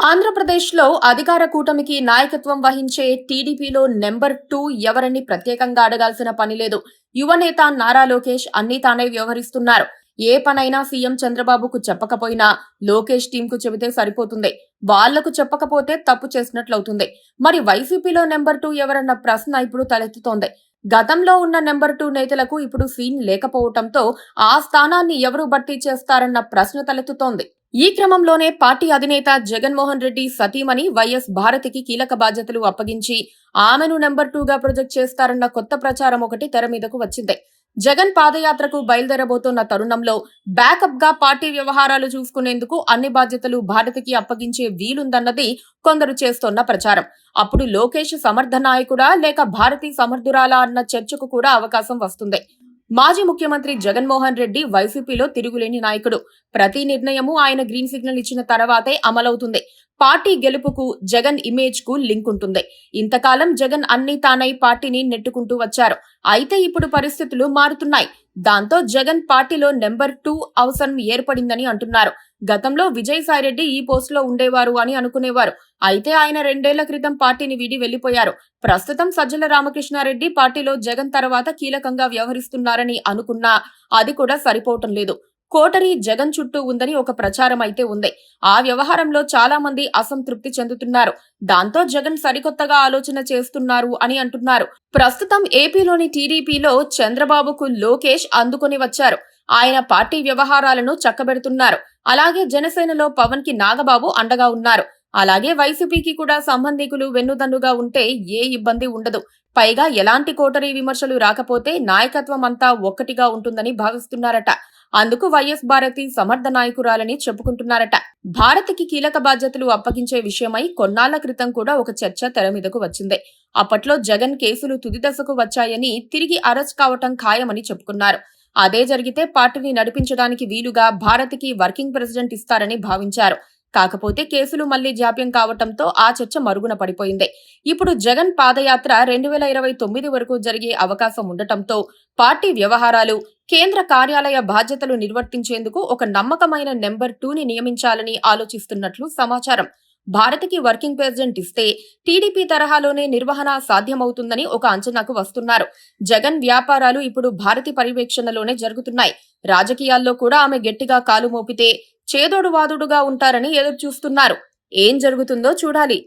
ఆంధ్రప్రదేశ్లో అధికార కూటమికి నాయకత్వం వహించే టీడీపీలో నెంబర్ 2 ఎవరని ప్రత్యేకంగా అడగాల్సిన పని లేదు. యువనేత నారా లోకేష్ అన్నీ తానే వ్యవహరిస్తున్నారు. ఏ పనైనా సీఎం చంద్రబాబుకు చెప్పకపోయినా లోకేష్ టీంకు చెబితే సరిపోతుంది. వాళ్లకు చెప్పకపోతే తప్పు చేసినట్లవుతుంది. మరి వైసీపీలో నెంబర్ 2 ఎవరన్న ప్రశ్న ఇప్పుడు తలెత్తుతోంది. గతంలో ఉన్న నెంబర్ 2 నేతలకు ఇప్పుడు సీన్ లేకపోవటంతో ఆ స్థానాన్ని ఎవరు భర్తీ చేస్తారన్న ప్రశ్న తలెత్తుతోంది. ఈ క్రమంలోనే పార్టీ అధినేత జగన్మోహన్ రెడ్డి సతీమణి వైఎస్ భారతికి కీలక బాధ్యతలు అప్పగించి ఆమెను నెంబర్ 2గా ప్రొజెక్ట్ చేస్తారన్న కొత్త ప్రచారం ఒకటి తెర మీదకు వచ్చింది. జగన్ పాదయాత్రకు బయలుదేరబోతున్న తరుణంలో బ్యాకప్ గా పార్టీ వ్యవహారాలు చూసుకునేందుకు అన్ని బాధ్యతలు భారతికి అప్పగించే వీలుందన్నది కొందరు చేస్తోన్న ప్రచారం. అప్పుడు లోకేష్ సమర్థ నాయకుడా లేక భారతి సమర్థురాలా అన్న చర్చకు కూడా అవకాశం వస్తుంది. మాజీ ముఖ్యమంత్రి జగన్మోహన్ రెడ్డి వైసీపీలో తిరుగులేని నాయకుడు. ప్రతి నిర్ణయము ఆయన గ్రీన్ సిగ్నల్ ఇచ్చిన తర్వాతే అమలవుతుంది. పార్టీ గెలుపుకు జగన్ ఇమేజ్ కు లింక్ ఉంటుంది. ఇంతకాలం జగన్ అన్ని తానై పార్టీని నెట్టుకుంటూ వచ్చారు. అయితే ఇప్పుడు పరిస్థితులు మారుతున్నాయి. దాంతో జగన్ పార్టీలో నెంబర్ 2 అవసరం ఏర్పడిందని అంటున్నారు. గతంలో విజయసాయిరెడ్డి ఈ పోస్టులో ఉండేవారు అని అనుకునేవారు. అయితే ఆయన 2 ఏళ్ల క్రితం పార్టీని వీడి వెళ్లిపోయారు. ప్రస్తుతం సజ్జల రామకృష్ణారెడ్డి పార్టీలో జగన్ తర్వాత కీలకంగా వ్యవహరిస్తున్నారని అనుకున్నా అది కూడా సరిపోవటం లేదు. కోటరీ జగన్ చుట్టూ ఉందని ఒక ప్రచారం అయితే ఉంది. ఆ వ్యవహారంలో చాలా మంది అసంతృప్తి చెందుతున్నారు. దాంతో జగన్ సరికొత్తగా ఆలోచన చేస్తున్నారు అని అంటున్నారు. ప్రస్తుతం ఏపీలోని టీడీపీలో చంద్రబాబుకు లోకేష్ అందుకొని వచ్చారు. ఆయన పార్టీ వ్యవహారాలను చక్కబెడుతున్నారు. అలాగే జనసేనలో పవన్ కి నాగబాబు అండగా ఉన్నారు. అలాగే వైసీపీకి కూడా సంబంధికులు వెన్నుదన్నుగా ఉంటే ఏ ఇబ్బంది ఉండదు. పైగా ఎలాంటి కోటరీ విమర్శలు రాకపోతే నాయకత్వం అంతా ఒక్కటిగా ఉంటుందని భావిస్తున్నారట. అందుకు వైఎస్ భారతి సమర్థ నాయకురాలని చెప్పుకుంటున్నారట. భారతికి కీలక బాధ్యతలు అప్పగించే విషయమై కొన్నాళ్ల క్రితం కూడా ఒక చర్చ తెర మీదకు వచ్చింది. అప్పట్లో జగన్ కేసులు తుది దశకు వచ్చాయని తిరిగి అరెస్ట్ కావటం ఖాయమని చెప్పుకున్నారు. అదే జరిగితే పార్టీని నడిపించడానికి వీలుగా భారతికి వర్కింగ్ ప్రెసిడెంట్ ఇస్తారని భావించారు. కాకపోతే కేసులు మళ్లీ జాప్యం కావటంతో ఆ చర్చ మరుగున పడిపోయింది. ఇప్పుడు జగన్ పాదయాత్ర 2029 వరకు జరిగే అవకాశం ఉండటంతో పార్టీ వ్యవహారాలు, కేంద్ర కార్యాలయ బాధ్యతలు నిర్వర్తించేందుకు ఒక నమ్మకమైన నెంబర్ 2ని నియమించాలని ఆలోచిస్తున్నట్లు సమాచారం. భారతికి వర్కింగ్ ప్రెసిడెంట్ ఇస్తే టీడీపీ తరహాలోనే నిర్వహణ సాధ్యమవుతుందని ఒక అంచనాకు వస్తున్నారు. జగన్ వ్యాపారాలు ఇప్పుడు భారతి పర్యవేక్షణలోనే జరుగుతున్నాయి. రాజకీయాల్లో కూడా ఆమె గట్టిగా కాలు మోపితే చేదోడు వాదుడుగా ఉంటారని ఎదురు చూస్తున్నారు. ఏం జరుగుతుందో చూడాలి.